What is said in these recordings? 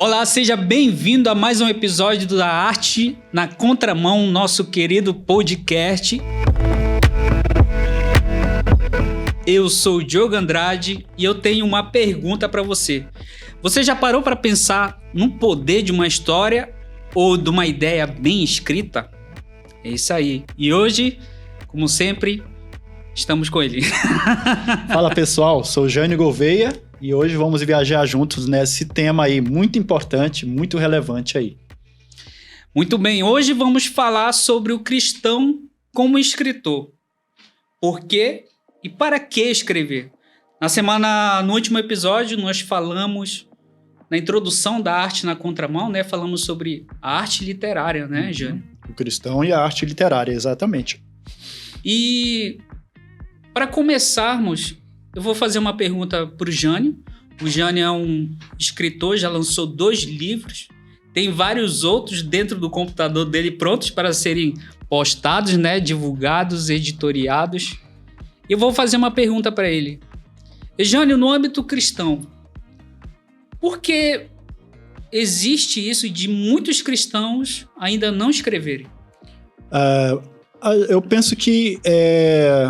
Olá, seja bem-vindo a mais um episódio da Arte na Contramão, nosso querido podcast. Eu sou o Diogo Andrade e eu tenho uma pergunta para você. Você já parou para pensar no poder de uma história ou de uma ideia bem escrita? É isso aí. E hoje, como sempre, estamos com ele. Fala pessoal, sou Jânio Gouveia e hoje vamos viajar juntos nesse tema aí muito importante, muito relevante aí. Muito bem, hoje vamos falar sobre o cristão como escritor. Por quê e para que escrever? No último episódio, nós falamos na introdução da arte na contramão, né? Falamos sobre a arte literária, né, Jânio? O cristão e a arte literária, exatamente. E para começarmos, eu vou fazer uma pergunta para o Jânio. O Jânio é um escritor, já lançou 2 livros. Tem vários outros dentro do computador dele prontos para serem postados, né? Divulgados, editoriados. Eu vou fazer uma pergunta para ele. Jânio, no âmbito cristão, por que existe isso de muitos cristãos ainda não escreverem? Eu penso que é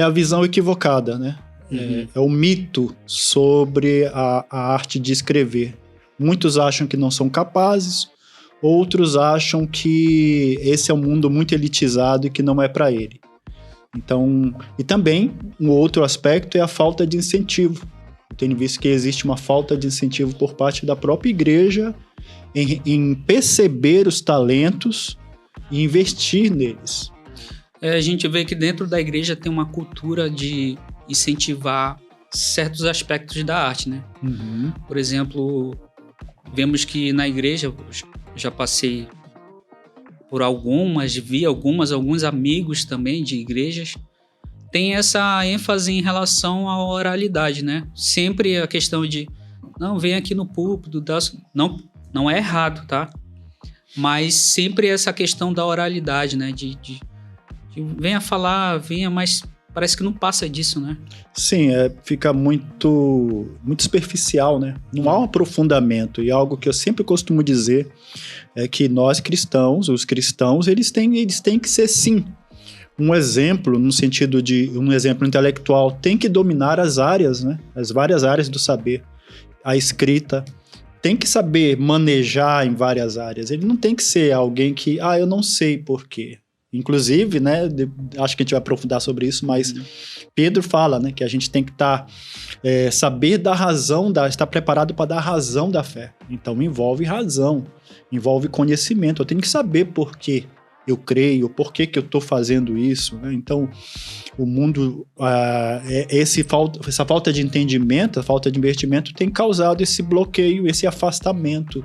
a visão equivocada, né? É o mito sobre a arte de escrever. Muitos acham que não são capazes, outros acham que esse é um mundo muito elitizado e que não é para ele. Então, e também um outro aspecto é a falta de incentivo. Eu tenho visto que existe uma falta de incentivo por parte da própria igreja em perceber os talentos e investir neles. A gente vê que dentro da igreja tem uma cultura de incentivar certos aspectos da arte, né? Uhum. Por exemplo, vemos que na igreja, já passei por alguns amigos também de igrejas, tem essa ênfase em relação à oralidade, né? Sempre a questão de, não, vem aqui no púlpito, não é errado, tá? Mas sempre essa questão da oralidade, né? De venha falar, mas parece que não passa disso, né? Sim, fica muito superficial, né? Não há um aprofundamento. E algo que eu sempre costumo dizer é que nós cristãos, os cristãos, eles têm que ser, sim, um exemplo, no sentido de um exemplo intelectual, tem que dominar as áreas, né? As várias áreas do saber. A escrita tem que saber manejar em várias áreas. Ele não tem que ser alguém que, eu não sei por quê. Inclusive, né, acho que a gente vai aprofundar sobre isso, mas Pedro fala, né, que a gente tem que saber da razão, estar preparado para dar razão da fé. Então envolve razão, envolve conhecimento. Eu tenho que saber por que eu creio, por que eu estou fazendo isso, né? Então o mundo, essa falta de entendimento, a falta de investimento tem causado esse bloqueio, esse afastamento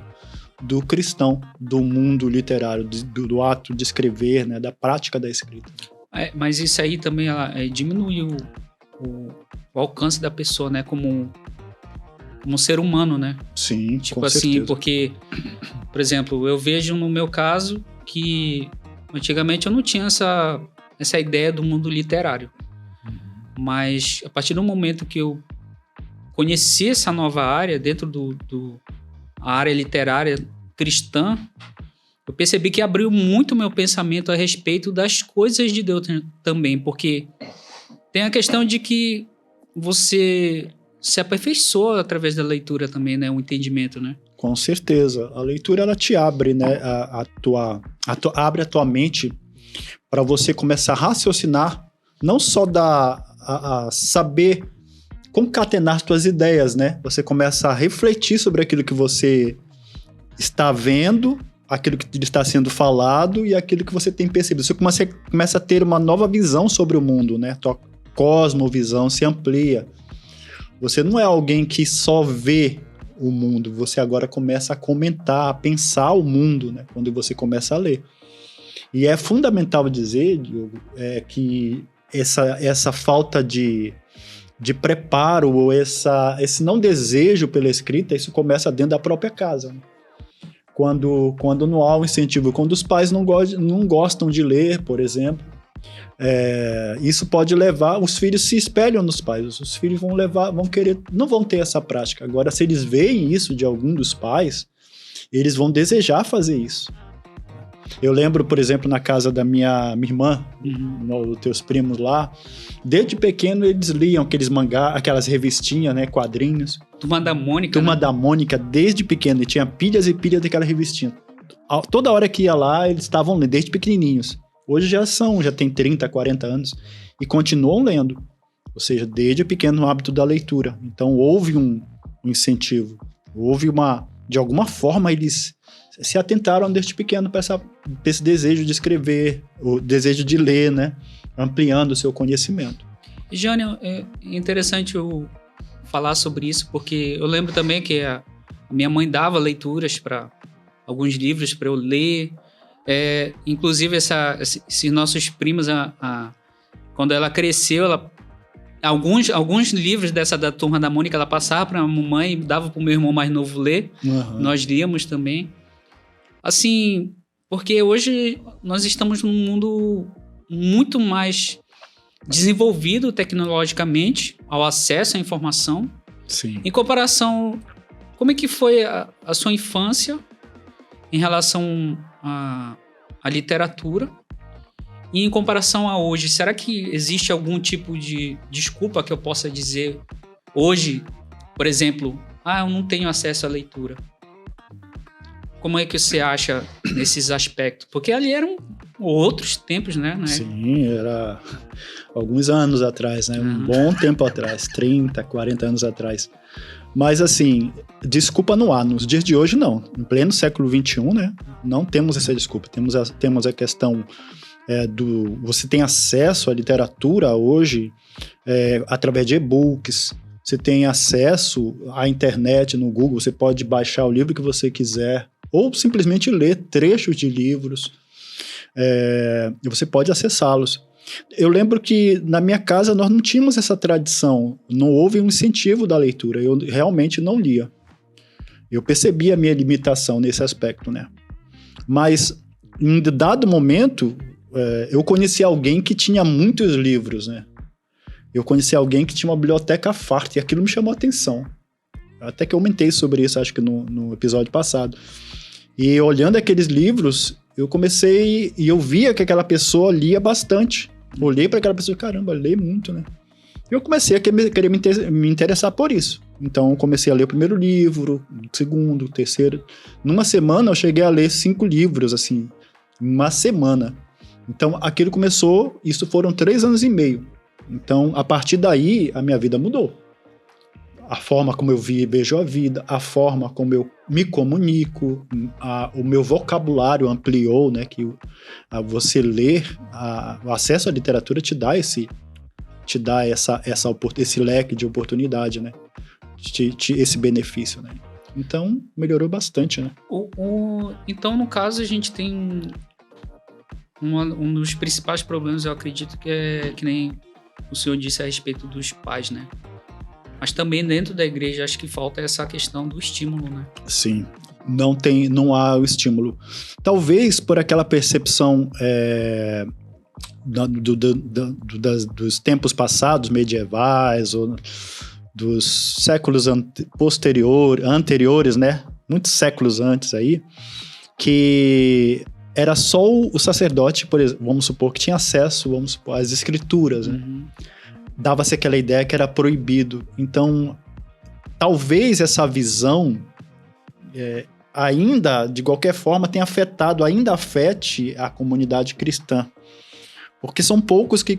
do cristão, do mundo literário, do ato de escrever, né, da prática da escrita. Mas isso aí também diminui o alcance da pessoa, né, como ser humano, né? Sim, tipo com assim, certeza. Porque, por exemplo, eu vejo no meu caso que antigamente eu não tinha essa ideia do mundo literário. Mas a partir do momento que eu conheci essa nova área dentro a área literária cristã, eu percebi que abriu muito meu pensamento a respeito das coisas de Deus também, porque tem a questão de que você se aperfeiçoa através da leitura também, né? O entendimento, né? Com certeza. A leitura, ela te abre, né? Abre a tua mente para você começar a raciocinar, não só a saber concatenar suas ideias, né? Você começa a refletir sobre aquilo que você está vendo, aquilo que está sendo falado e aquilo que você tem percebido. Você começa a ter uma nova visão sobre o mundo, né? Tua cosmovisão se amplia. Você não é alguém que só vê o mundo, você agora começa a comentar, a pensar o mundo, né? Quando você começa a ler. E é fundamental dizer, Diogo, que essa falta de preparo ou esse não desejo pela escrita, isso começa dentro da própria casa, né? Quando não há um incentivo, quando os pais não gostam de ler, por exemplo, Isso pode levar, os filhos se espelham nos pais, os filhos não vão ter essa prática. Agora, se eles veem isso de algum dos pais, eles vão desejar fazer isso. Eu lembro, por exemplo, na casa da minha irmã, dos teus primos lá, desde pequeno eles liam aqueles mangá, aquelas revistinhas, né, quadrinhos. Turma da Mônica, Turma da Mônica, desde pequeno, e tinha pilhas e pilhas daquela revistinha. Toda hora que ia lá, eles estavam lendo, desde pequenininhos. Hoje já tem 30, 40 anos, e continuam lendo. Ou seja, desde pequeno o hábito da leitura. Então, houve um incentivo, de alguma forma, eles se atentaram desde pequeno para esse desejo de escrever, o desejo de ler, né? Ampliando o seu conhecimento. Jânio, é interessante eu falar sobre isso, porque eu lembro também que a minha mãe dava leituras para alguns livros para eu ler. Inclusive, esses nossos primos, quando ela cresceu, alguns livros da Turma da Mônica, ela passava para a mamãe e dava para o meu irmão mais novo ler. Uhum. Nós líamos também. Assim, porque hoje nós estamos num mundo muito mais desenvolvido tecnologicamente ao acesso à informação. Sim. Em comparação, como é que foi a sua infância em relação à literatura? E em comparação a hoje, será que existe algum tipo de desculpa que eu possa dizer hoje? Por exemplo, eu não tenho acesso à leitura. Como é que você acha nesses aspectos? Porque ali eram outros tempos, né? Sim, era alguns anos atrás, né? Um bom tempo atrás, 30, 40 anos atrás. Mas, assim, desculpa não há. Nos dias de hoje, não. Em pleno século XXI, né? Não temos essa desculpa. Temos a questão você tem acesso à literatura hoje através de e-books. Você tem acesso à internet, no Google. Você pode baixar o livro que você quiser ou simplesmente ler trechos de livros. Você pode acessá-los. Eu lembro que na minha casa nós não tínhamos essa tradição, não houve um incentivo da leitura, eu realmente não lia. Eu percebi a minha limitação nesse aspecto, né? Mas em dado momento, eu conheci alguém que tinha muitos livros, né? Eu conheci alguém que tinha uma biblioteca farta e aquilo me chamou a atenção. Até que eu comentei sobre isso, acho que no episódio passado. E olhando aqueles livros, eu comecei e eu via que aquela pessoa lia bastante. Olhei para aquela pessoa e, caramba, lê muito, né? E eu comecei a querer me interessar por isso. Então, eu comecei a ler o primeiro livro, o segundo, o terceiro. Numa semana, eu cheguei a ler 5 livros, assim, em uma semana. Então, aquilo começou, isso foram 3 anos e meio. Então, a partir daí, a minha vida mudou. A forma como eu vejo a vida, a forma como eu me comunico, o meu vocabulário ampliou, né? Que você ler, o acesso à literatura te dá esse leque de oportunidade, né? Esse benefício, né? Então, melhorou bastante, né? Então, no caso, a gente tem um dos principais problemas, eu acredito, que nem o senhor disse a respeito dos pais, né? Mas também dentro da igreja acho que falta essa questão do estímulo, né? Sim, não há o estímulo. Talvez por aquela percepção dos tempos passados, medievais, ou dos séculos anteriores, né? Muitos séculos antes aí, que era só o sacerdote, por exemplo, vamos supor, que tinha acesso, às escrituras, né? Uhum. Dava-se aquela ideia que era proibido. Então, talvez essa visão ainda, de qualquer forma, ainda afete a comunidade cristã. Porque são poucos que,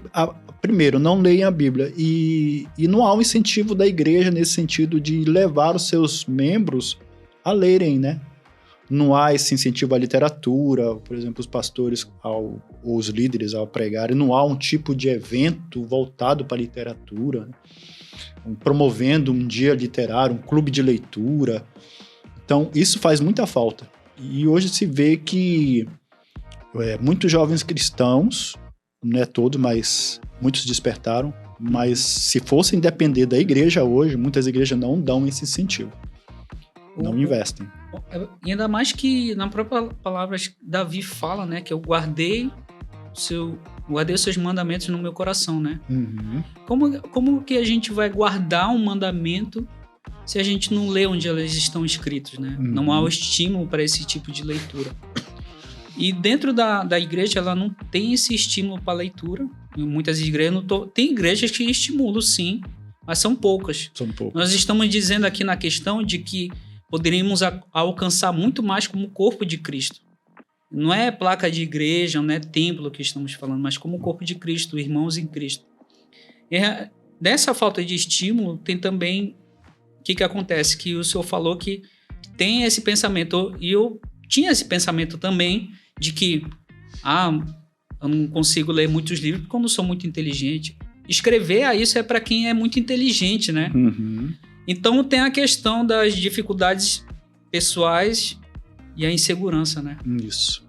primeiro, não leem a Bíblia. E não há um incentivo da igreja nesse sentido de levar os seus membros a lerem, né? Não há esse incentivo à literatura, por exemplo, os pastores ou os líderes ao pregarem, não há um tipo de evento voltado para a literatura, né? Promovendo um dia literário, um clube de leitura. Então, isso faz muita falta. E hoje se vê que muitos jovens cristãos, não é todos, mas muitos despertaram, mas se fossem depender da igreja hoje, muitas igrejas não dão esse incentivo. Não investem. Ainda mais que na própria palavra Davi fala, né, que eu guardei guardei os seus mandamentos no meu coração, né? Uhum. Como que a gente vai guardar um mandamento se a gente não lê onde eles estão escritos, né? Uhum. Não há o estímulo para esse tipo de leitura. E dentro da igreja, ela não tem esse estímulo para leitura. Em muitas igrejas, tem igrejas que estimulam, sim, mas são poucas. São poucas. Nós estamos dizendo aqui na questão de que poderíamos alcançar muito mais como corpo de Cristo. Não é placa de igreja, não é templo que estamos falando, mas como corpo de Cristo, irmãos em Cristo. E dessa falta de estímulo, tem também... O que acontece? Que o senhor falou que tem esse pensamento, e eu tinha esse pensamento também, de que eu não consigo ler muitos livros porque eu não sou muito inteligente. Escrever isso é para quem é muito inteligente, né? Uhum. Então tem a questão das dificuldades pessoais e a insegurança, né? Isso.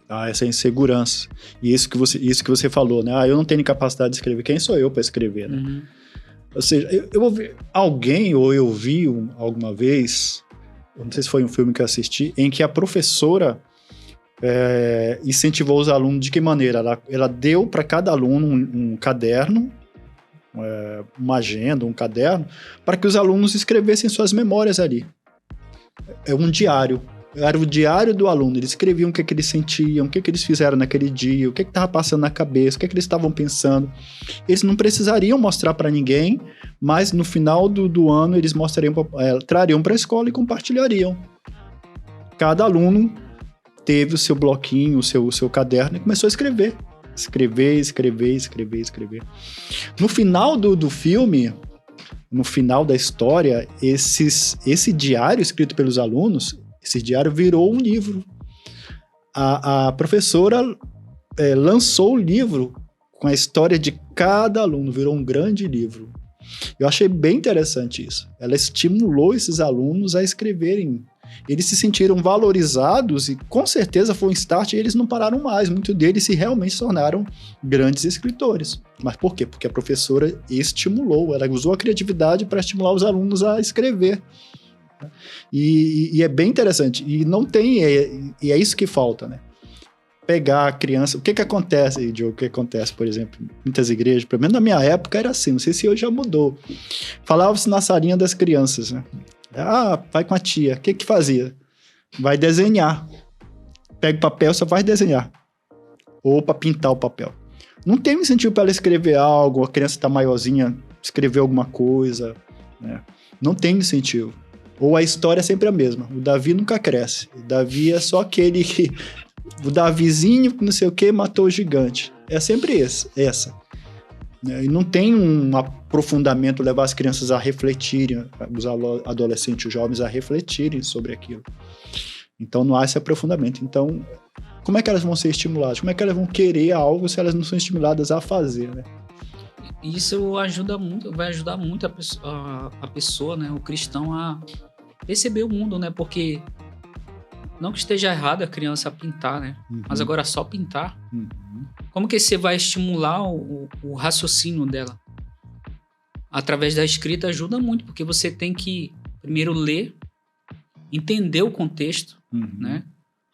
Essa insegurança. E isso que você falou, né? Eu não tenho capacidade de escrever. Quem sou eu para escrever, né? Uhum. Ou seja, eu ouvi alguém, ou eu vi alguma vez, não sei se foi um filme que eu assisti, em que a professora incentivou os alunos de que maneira? Ela deu para cada aluno um caderno, uma agenda, um caderno, para que os alunos escrevessem suas memórias ali. É um diário. Era o diário do aluno. Eles escreviam o que eles sentiam, o que eles fizeram naquele dia, o que estava passando na cabeça, o que eles estavam pensando. Eles não precisariam mostrar para ninguém, mas no final do ano eles trariam para a escola e compartilhariam. Cada aluno teve o seu bloquinho, o seu caderno e começou a escrever. Escrever. No final do filme, no final da história, esse diário escrito pelos alunos, esse diário virou um livro. A professora lançou o livro com a história de cada aluno, virou um grande livro. Eu achei bem interessante isso. Ela estimulou esses alunos a escreverem. Eles se sentiram valorizados e com certeza foi um start e eles não pararam mais. Muitos deles se tornaram grandes escritores. Mas por quê? Porque a professora estimulou, ela usou a criatividade para estimular os alunos a escrever. E é bem interessante. E não tem... E é isso que falta, né? Pegar a criança... O que acontece, Diogo? O que acontece, por exemplo, em muitas igrejas, pelo menos na minha época era assim, não sei se hoje já mudou. Falava-se na salinha das crianças, né? Vai com a tia. O que fazia? Vai desenhar. Pega o papel, só vai desenhar. Ou para pintar o papel. Não tem um incentivo para ela escrever algo, a criança está maiorzinha, escrever alguma coisa, né? Não tem incentivo. Ou a história é sempre a mesma. O Davi nunca cresce. O Davi é só aquele que... O Davizinho, não sei o que, matou o gigante. É sempre essa. E não tem um aprofundamento, levar as crianças a refletirem, os adolescentes, os jovens a refletirem sobre aquilo. Então não há esse aprofundamento. Então, como é que elas vão ser estimuladas? Como é que elas vão querer algo se elas não são estimuladas a fazer, né? Isso ajuda muito, vai ajudar muito a pessoa, né, o cristão, a perceber o mundo, né? Porque não que esteja errado a criança pintar, né? Uhum. Mas agora só pintar. Uhum. Como que você vai estimular o raciocínio dela? Através da escrita ajuda muito, porque você tem que primeiro ler, entender o contexto, né?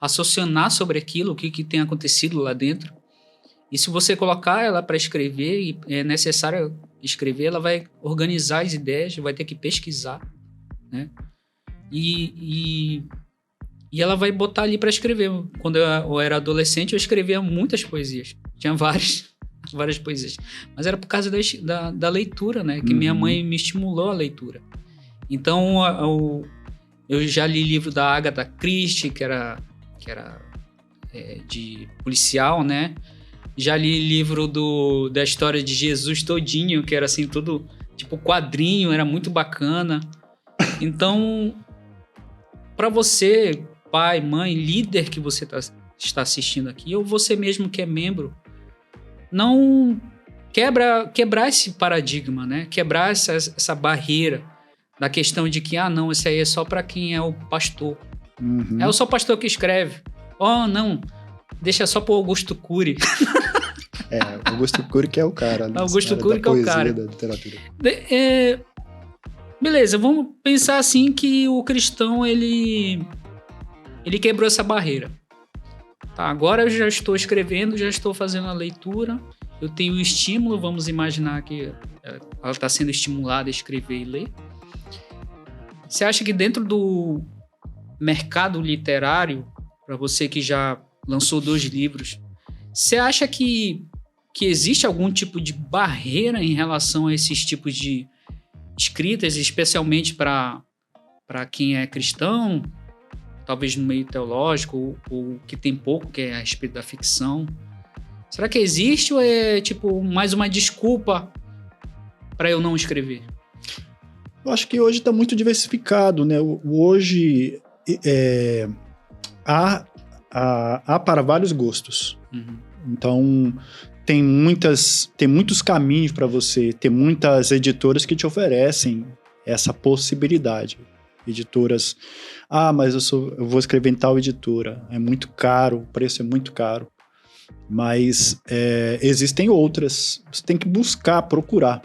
Raciocinar sobre aquilo, o que tem acontecido lá dentro. E se você colocar ela para escrever, e é necessário escrever, ela vai organizar as ideias, vai ter que pesquisar, né? E ela vai botar ali para escrever. Quando eu era adolescente, eu escrevia muitas poesias. Tinha várias poesias. Mas era por causa da leitura, né? Que minha mãe me estimulou a leitura. Então, eu já li livro da Agatha Christie, que era de policial, né? Já li livro da história de Jesus todinho, que era assim, tudo tipo quadrinho, era muito bacana. Então, para você, pai, mãe, líder que você está assistindo aqui, ou você mesmo que é membro, não quebrar esse paradigma, né? Quebrar essa barreira da questão de que, não, isso aí é só para quem é o pastor. É só o pastor que escreve. Não, deixa só pro Augusto Cury. Augusto Cury que é o cara. Augusto Cury que é o cara. Da literatura. Beleza, vamos pensar assim que o cristão, ele quebrou essa barreira. Tá, agora eu já estou escrevendo, já estou fazendo a leitura, eu tenho o estímulo, vamos imaginar que ela está sendo estimulada a escrever e ler. Você acha que dentro do mercado literário, para você que já lançou 2 livros, você acha que existe algum tipo de barreira em relação a esses tipos de escritas, especialmente para quem é cristão, talvez no meio teológico, ou que tem pouco, que é a respeito da ficção? Será que existe ou é tipo mais uma desculpa para eu não escrever? Eu acho que hoje está muito diversificado, né? Hoje há para vários gostos. Uhum. Então, tem muitos caminhos para você, tem muitas editoras que te oferecem essa possibilidade. Editoras, mas eu vou escrever em tal editora, é muito caro, o preço é muito caro. Mas existem outras, você tem que buscar, procurar.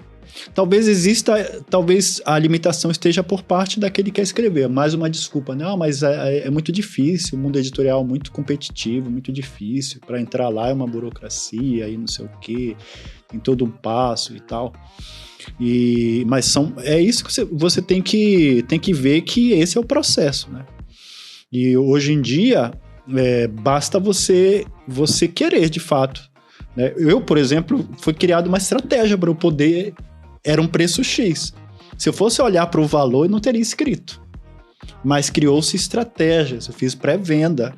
Talvez a limitação esteja por parte daquele que quer escrever, mais uma desculpa. Não, mas é muito difícil, o mundo editorial é muito competitivo, muito difícil, para entrar lá é uma burocracia e não sei o quê, tem todo um passo e tal. Mas é isso que você tem que ver, que esse é o processo, né? E hoje em dia, basta você querer, de fato, né? Eu, por exemplo, foi criada uma estratégia para eu poder... Era um preço X. Se eu fosse olhar para o valor, eu não teria escrito. Mas criou-se estratégias. Eu fiz pré-venda.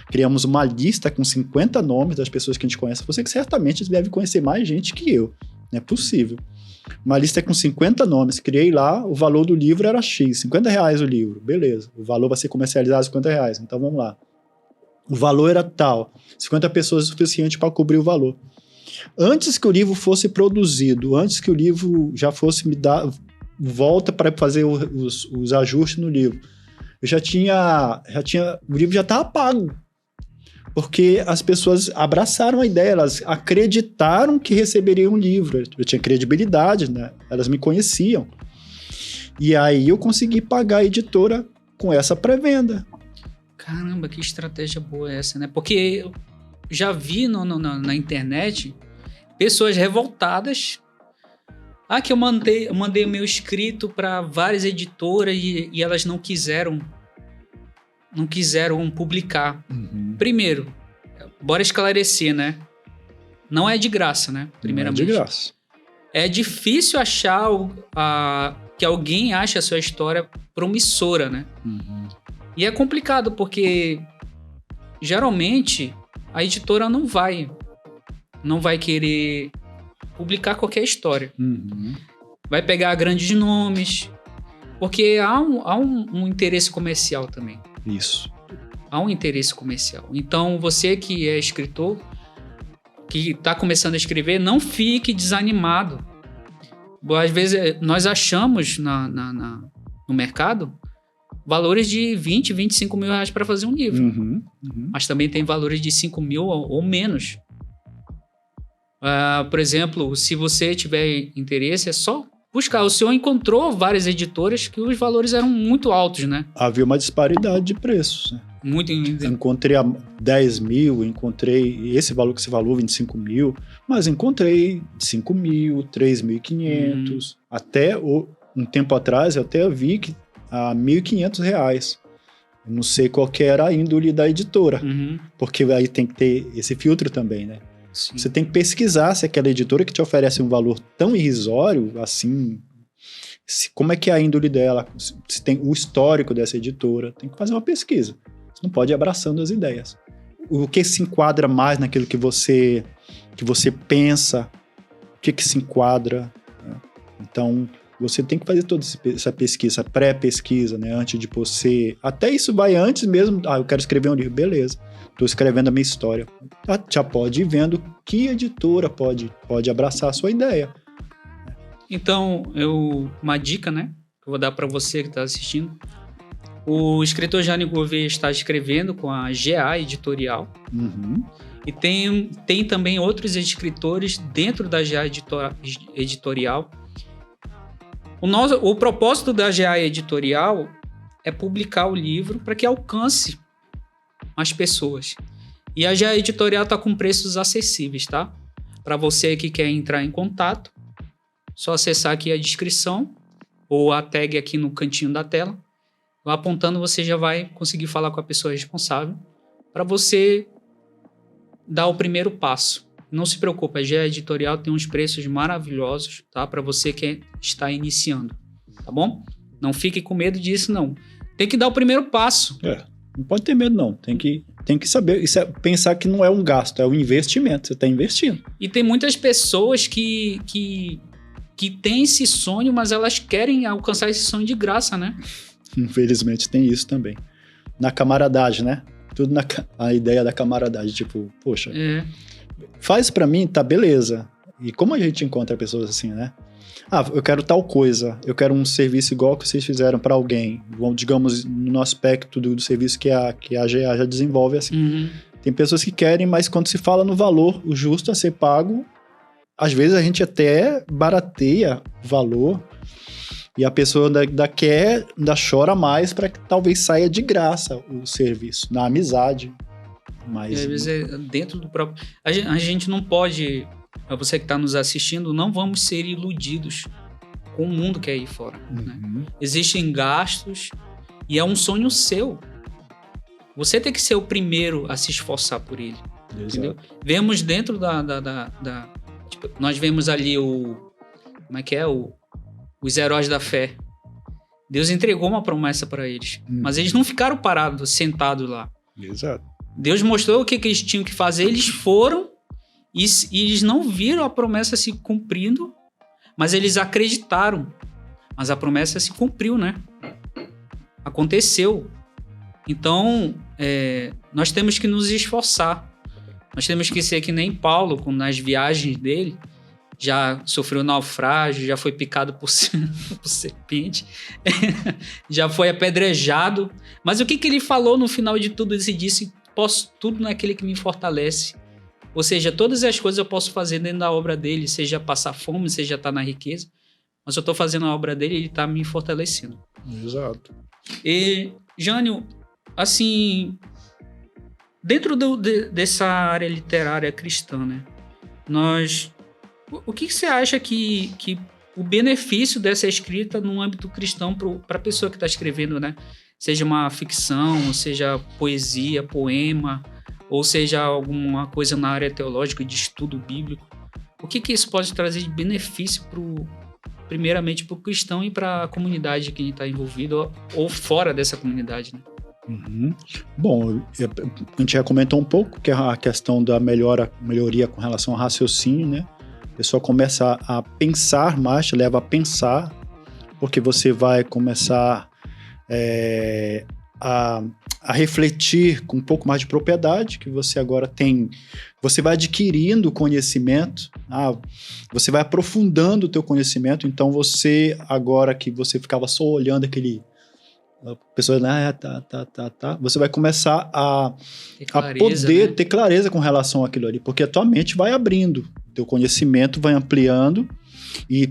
Criamos uma lista com 50 nomes das pessoas que a gente conhece. Você que certamente deve conhecer mais gente que eu. Não é possível. Uma lista com 50 nomes. Criei lá, o valor do livro era X. R$50 o livro. Beleza. O valor vai ser comercializado R$50. Então vamos lá. O valor era tal. 50 pessoas é suficiente para cobrir o valor. Antes que o livro fosse produzido, antes que o livro já fosse me dar volta para fazer os ajustes no livro, o livro já estava pago. Porque as pessoas abraçaram a ideia, elas acreditaram que receberiam um livro. Eu tinha credibilidade, né? Elas me conheciam. E aí eu consegui pagar a editora com essa pré-venda. Caramba, que estratégia boa é essa, né? Porque eu já vi na internet pessoas revoltadas. Que eu mandei o meu escrito para várias editoras e elas não quiseram publicar. Uhum. Primeiro, bora esclarecer, né? Não é de graça, né? Primeiramente. Não é de graça. É difícil achar que alguém ache a sua história promissora, né? Uhum. E é complicado porque geralmente a editora não vai querer publicar qualquer história. Uhum. Vai pegar grandes nomes, porque há um interesse comercial também. Isso. Há um interesse comercial. Então, você que é escritor, que está começando a escrever, não fique desanimado. Às vezes, nós achamos no mercado valores de 20, 25 mil reais para fazer um livro. Uhum. Uhum. Mas também tem valores de 5 mil ou menos. Por exemplo, se você tiver interesse, é só buscar. O senhor encontrou várias editoras que os valores eram muito altos, né? Havia uma disparidade de preços, né? Muito. Encontrei 10 mil, encontrei esse valor que você falou, 25 mil, mas encontrei 5 mil, 3.500, até um tempo atrás eu até vi que a R$1.500. Eu não sei qual que era a índole da editora, porque aí tem que ter esse filtro também, né? Sim. Você tem que pesquisar se aquela editora que te oferece um valor tão irrisório, assim, como é que é a índole dela, se tem o histórico dessa editora, tem que fazer uma pesquisa. Você não pode ir abraçando as ideias. O que se enquadra mais naquilo que você pensa, o que se enquadra, né? Então, você tem que fazer toda essa pesquisa, essa pré-pesquisa, né, antes de você... Até isso vai antes mesmo, eu quero escrever um livro, beleza. Estou escrevendo a minha história. Já pode ir vendo que editora pode abraçar a sua ideia. Então, uma dica, né, que eu vou dar para você que está assistindo. O escritor Jânio Gouveia está escrevendo com a GA Editorial. Uhum. E tem também outros escritores dentro da GA Editorial. O propósito da GA Editorial é publicar o livro para que alcance mais pessoas. E a GA Editorial está com preços acessíveis, tá? Para você que quer entrar em contato, só acessar aqui a descrição ou a tag aqui no cantinho da tela. Apontando, você já vai conseguir falar com a pessoa responsável para você dar o primeiro passo. Não se preocupe, a GA Editorial tem uns preços maravilhosos, tá? Para você que está iniciando, tá bom? Não fique com medo disso, não. Tem que dar o primeiro passo. Não pode ter medo, não. Tem que saber. Isso é pensar que não é um gasto, é um investimento. Você está investindo. E tem muitas pessoas que têm esse sonho, mas elas querem alcançar esse sonho de graça, né? Infelizmente tem isso também. Na camaradagem, né? Tudo a ideia da camaradagem. Tipo, poxa, faz pra mim, tá, beleza. E como a gente encontra pessoas assim, né? Eu quero tal coisa, eu quero um serviço igual que vocês fizeram pra alguém. Digamos, no aspecto do serviço que a GA já desenvolve assim. Uhum. Tem pessoas que querem, mas quando se fala no valor, o justo a ser pago, às vezes a gente até barateia o valor e a pessoa ainda chora mais para que talvez saia de graça o serviço, na amizade. Mas às vezes é dentro do próprio... A gente não pode... Você que está nos assistindo, não vamos ser iludidos com o mundo que é aí fora. Né? Existem gastos e é um sonho seu. Você tem que ser o primeiro a se esforçar por ele. Entendeu? Vemos dentro tipo, nós vemos ali como é que é? Os heróis da fé. Deus entregou uma promessa para eles. Mas eles não ficaram parados, sentados lá. Exato. Deus mostrou o que eles tinham que fazer, eles foram e eles não viram a promessa se cumprindo, mas eles acreditaram. Mas a promessa se cumpriu, né? Aconteceu. Então, nós temos que nos esforçar. Nós temos que ser que nem Paulo, nas viagens dele, já sofreu naufrágio, já foi picado por serpente, já foi apedrejado. Mas o que ele falou no final de tudo isso? Ele disse, posso tudo naquele que me fortalece. Ou seja, todas as coisas eu posso fazer dentro da obra dele, seja passar fome, seja estar na riqueza. Mas eu estou fazendo a obra dele e ele está me fortalecendo. Exato. E, Jânio, assim, dentro dessa área literária cristã, né? O que você acha que o benefício dessa escrita no âmbito cristão para a pessoa que está escrevendo, né? Seja uma ficção, seja poesia, poema, ou seja alguma coisa na área teológica de estudo bíblico. O que isso pode trazer de benefício primeiramente para o cristão e para a comunidade que está envolvido ou fora dessa comunidade, né? Bom, a gente já comentou um pouco que é a questão da melhoria com relação ao raciocínio, né? A pessoa começa a pensar mais, te leva a pensar, porque você vai começar a refletir com um pouco mais de propriedade, que você agora tem... Você vai adquirindo conhecimento, você vai aprofundando o teu conhecimento, então você, agora que você ficava só olhando a pessoa, tá. Você vai começar a poder, né? Ter clareza com relação àquilo ali, porque a tua mente vai abrindo, teu conhecimento vai ampliando e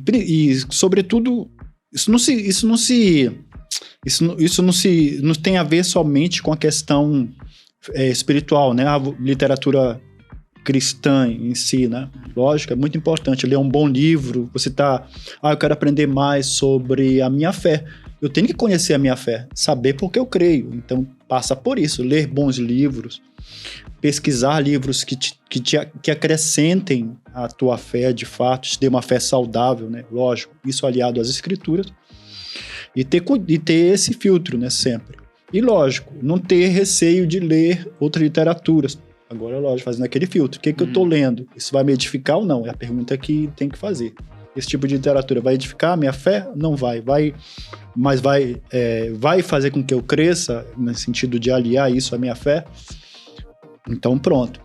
sobretudo, isso não tem a ver somente com a questão espiritual, né? A literatura cristã em si, né? Lógico, é muito importante ler um bom livro, eu quero aprender mais sobre a minha fé. Eu tenho que conhecer a minha fé, saber porque eu creio. Então, passa por isso, ler bons livros, pesquisar livros que acrescentem a tua fé, de fato, te dê uma fé saudável, né? Lógico, isso aliado às escrituras. E ter esse filtro, né, sempre. E, lógico, não ter receio de ler outras literaturas. Agora, lógico, fazendo aquele filtro. O que eu estou lendo? Isso vai me edificar ou não? É a pergunta que tem que fazer. Esse tipo de literatura vai edificar a minha fé? Não vai. Mas vai fazer com que eu cresça, no sentido de aliar isso à minha fé? Então, pronto.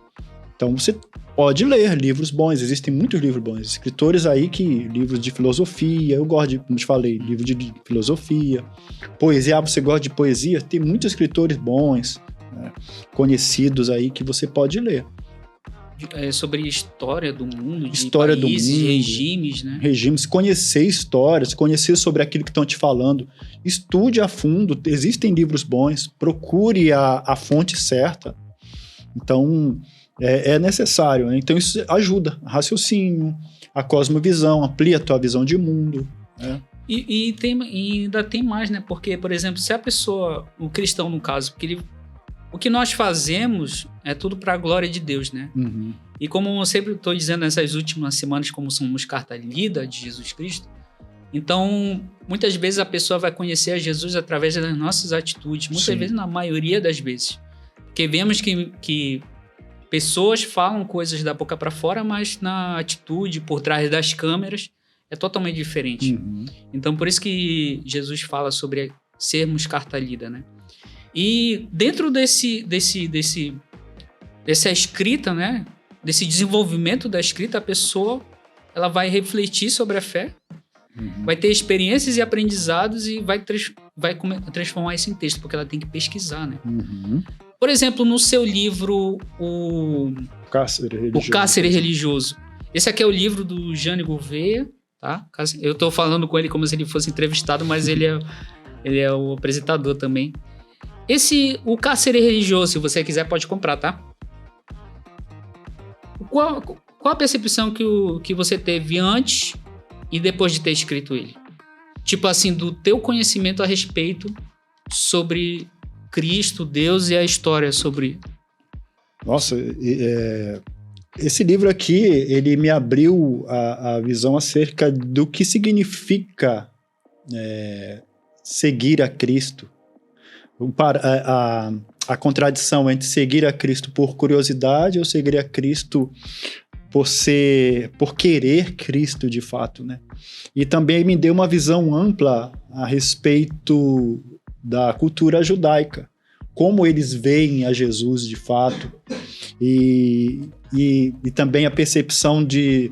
Então, você pode ler livros bons. Existem muitos livros bons. Escritores aí livros de filosofia. Eu gosto como te falei, livros de filosofia. Poesia. Você gosta de poesia? Tem muitos escritores bons, né, conhecidos aí que você pode ler. sobre história do mundo, de História países, do mundo, regimes, né? Regimes, conhecer histórias, conhecer sobre aquilo que estão te falando. Estude a fundo, existem livros bons, procure a fonte certa. Então, é necessário, né? Então, isso ajuda. Raciocínio, a cosmovisão, amplia a tua visão de mundo, né? E ainda tem mais, né? Porque, por exemplo, se a pessoa, o cristão no caso, porque o que nós fazemos é tudo para a glória de Deus, né? Uhum. E como eu sempre estou dizendo nessas últimas semanas, como somos carta lida de Jesus Cristo, então, muitas vezes a pessoa vai conhecer a Jesus através das nossas atitudes, muitas vezes, na maioria das vezes. Porque vemos que pessoas falam coisas da boca para fora, mas na atitude, por trás das câmeras, é totalmente diferente. Uhum. Então, por isso que Jesus fala sobre sermos carta lida, né? E dentro dessa escrita, né? Desse desenvolvimento da escrita, a pessoa ela vai refletir sobre a fé, vai ter experiências e aprendizados e vai transformar isso em texto, porque ela tem que pesquisar, né? Uhum. Por exemplo, no seu livro, O Cárcere Religioso. Esse aqui é o livro do Jânio Gouveia, tá? Eu tô falando com ele como se ele fosse entrevistado, mas ele é o apresentador também. O Cárcere Religioso, se você quiser, pode comprar, tá? Qual a percepção que você teve antes e depois de ter escrito ele? Tipo assim, do teu conhecimento a respeito sobre Cristo, Deus e a história sobre... Nossa, esse livro aqui, ele me abriu a visão acerca do que significa seguir a Cristo. A contradição entre seguir a Cristo por curiosidade ou seguir a Cristo por querer Cristo de fato, né? E também me deu uma visão ampla a respeito da cultura judaica, como eles veem a Jesus de fato, e também a percepção de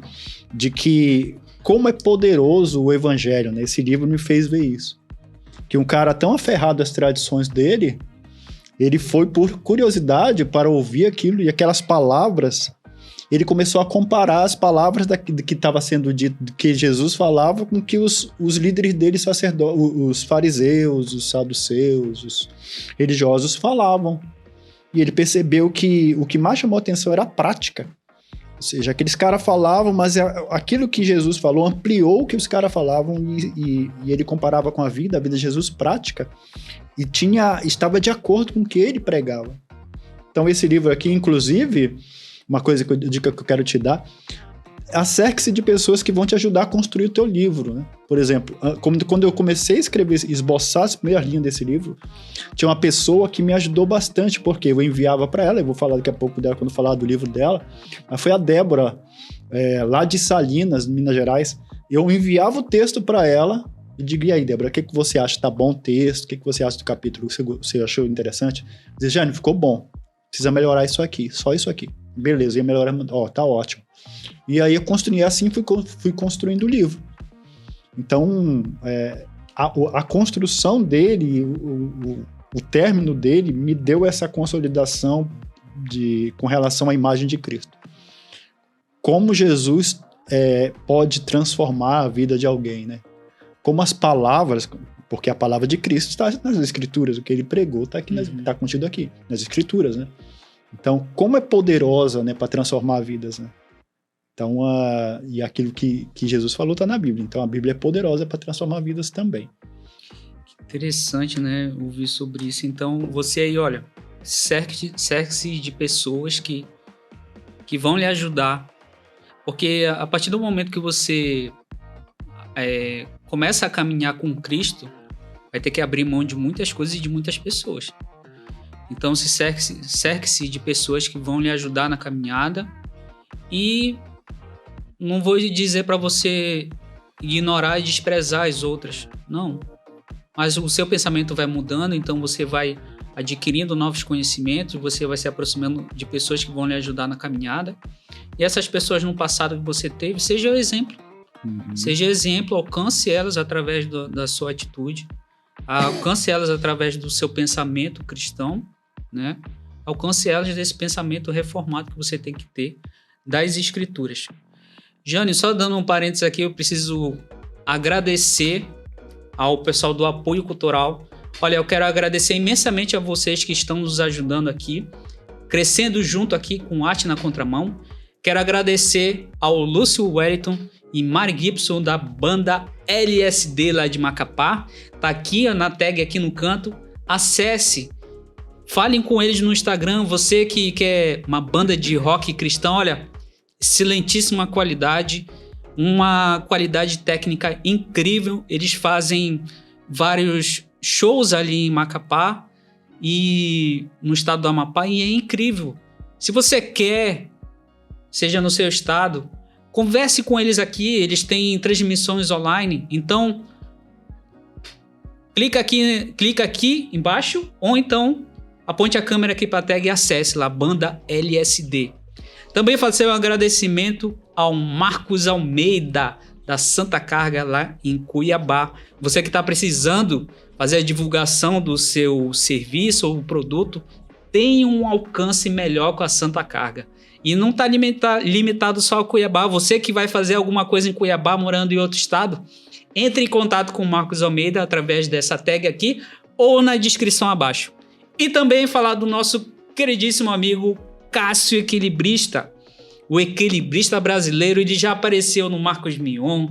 que como é poderoso o evangelho, né? Esse livro me fez ver isso. Que um cara tão aferrado às tradições dele, ele foi por curiosidade para ouvir aquilo e aquelas palavras, ele começou a comparar as palavras que estava sendo dito, que Jesus falava com que os líderes dele, os fariseus, os saduceus, os religiosos falavam. E ele percebeu que o que mais chamou a atenção era a prática. Ou seja, aqueles caras falavam, mas aquilo que Jesus falou ampliou o que os caras falavam e ele comparava com a vida de Jesus prática e estava de acordo com o que ele pregava. Então esse livro aqui, inclusive, uma dica que eu quero te dar, acerque-se de pessoas que vão te ajudar a construir o teu livro, né? Por exemplo, quando eu comecei a esboçar as primeiras linhas desse livro, tinha uma pessoa que me ajudou bastante, porque eu enviava para ela, eu vou falar daqui a pouco dela quando falar do livro dela, mas foi a Débora, lá de Salinas, Minas Gerais. Eu enviava o texto para ela e digo, e aí, Débora, o que você acha? Tá bom o texto? O que você acha do capítulo que você achou interessante? Diz, Jânio, ficou bom, precisa melhorar isso aqui, só isso aqui. Beleza, ia melhorar, tá ótimo. E aí eu construí assim, fui construindo o livro. Então, a construção dele, o término dele, me deu essa consolidação com relação à imagem de Cristo. Como Jesus pode transformar a vida de alguém, né? Como as palavras, porque a palavra de Cristo está nas Escrituras, o que ele pregou está tá contido aqui, nas Escrituras, né? Então, como é poderosa, né, para transformar vidas, né? Então, e aquilo que Jesus falou está na Bíblia. Então, a Bíblia é poderosa para transformar vidas também. Que interessante, né, ouvir sobre isso. Então, você aí, olha, cerque-se de pessoas que vão lhe ajudar. Porque a partir do momento que você começa a caminhar com Cristo, vai ter que abrir mão de muitas coisas e de muitas pessoas. Então, cerque-se de pessoas que vão lhe ajudar na caminhada e não vou dizer para você ignorar e desprezar as outras, não. Mas o seu pensamento vai mudando, então você vai adquirindo novos conhecimentos, você vai se aproximando de pessoas que vão lhe ajudar na caminhada. E essas pessoas no passado que você teve, seja o exemplo. Uhum. Seja exemplo, alcance elas através da sua atitude, alcance elas através do seu pensamento cristão, né? alcance elas desse pensamento reformado que você tem que ter das Escrituras. Jânio, só dando um parênteses aqui, eu preciso agradecer ao pessoal do Apoio Cultural. Olha, eu quero agradecer imensamente a vocês que estão nos ajudando aqui, crescendo junto aqui com Arte na Contramão. Quero agradecer ao Lúcio Wellington e Mari Gibson da banda LSD lá de Macapá. Tá aqui na tag aqui no canto. Acesse, falem com eles no Instagram. Você que quer uma banda de rock cristão, olha, excelentíssima qualidade, uma qualidade técnica incrível. Eles fazem vários shows ali em Macapá e no estado do Amapá, e é incrível. Se você quer, seja no seu estado, converse com eles aqui, eles têm transmissões online, então clica aqui embaixo, ou então aponte a câmera aqui para a tag e acesse lá, banda LSD. Também fazer um agradecimento ao Marcos Almeida, da Santa Carga, lá em Cuiabá. Você que está precisando fazer a divulgação do seu serviço ou produto, tem um alcance melhor com a Santa Carga. E não está limitado só a Cuiabá. Você que vai fazer alguma coisa em Cuiabá, morando em outro estado, entre em contato com o Marcos Almeida através dessa tag aqui ou na descrição abaixo. E também falar do nosso queridíssimo amigo Cássio Equilibrista, o equilibrista brasileiro. Ele já apareceu no Marcos Mion,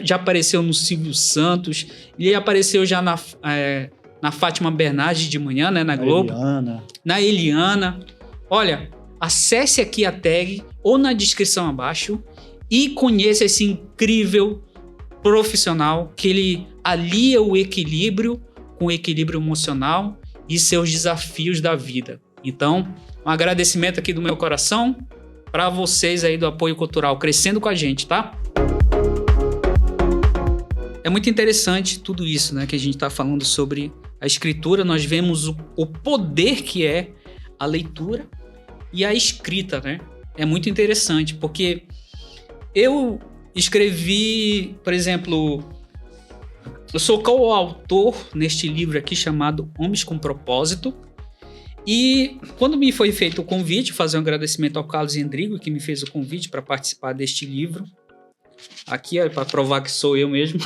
já apareceu no Silvio Santos, ele apareceu já na Fátima Bernardes de manhã, né, na Globo, na Eliana. Olha, acesse aqui a tag ou na descrição abaixo e conheça esse incrível profissional que ele alia o equilíbrio com o equilíbrio emocional e seus desafios da vida. Então, um agradecimento aqui do meu coração para vocês aí do Apoio Cultural, crescendo com a gente, tá? É muito interessante tudo isso, né, que a gente está falando sobre a escritura. Nós vemos o poder que é a leitura e a escrita, né? É muito interessante, porque eu escrevi, por exemplo, eu sou coautor neste livro aqui chamado Homens com Propósito. E quando me foi feito o convite, fazer um agradecimento ao Carlos Endrigo, que me fez o convite para participar deste livro. Aqui é para provar que sou eu mesmo.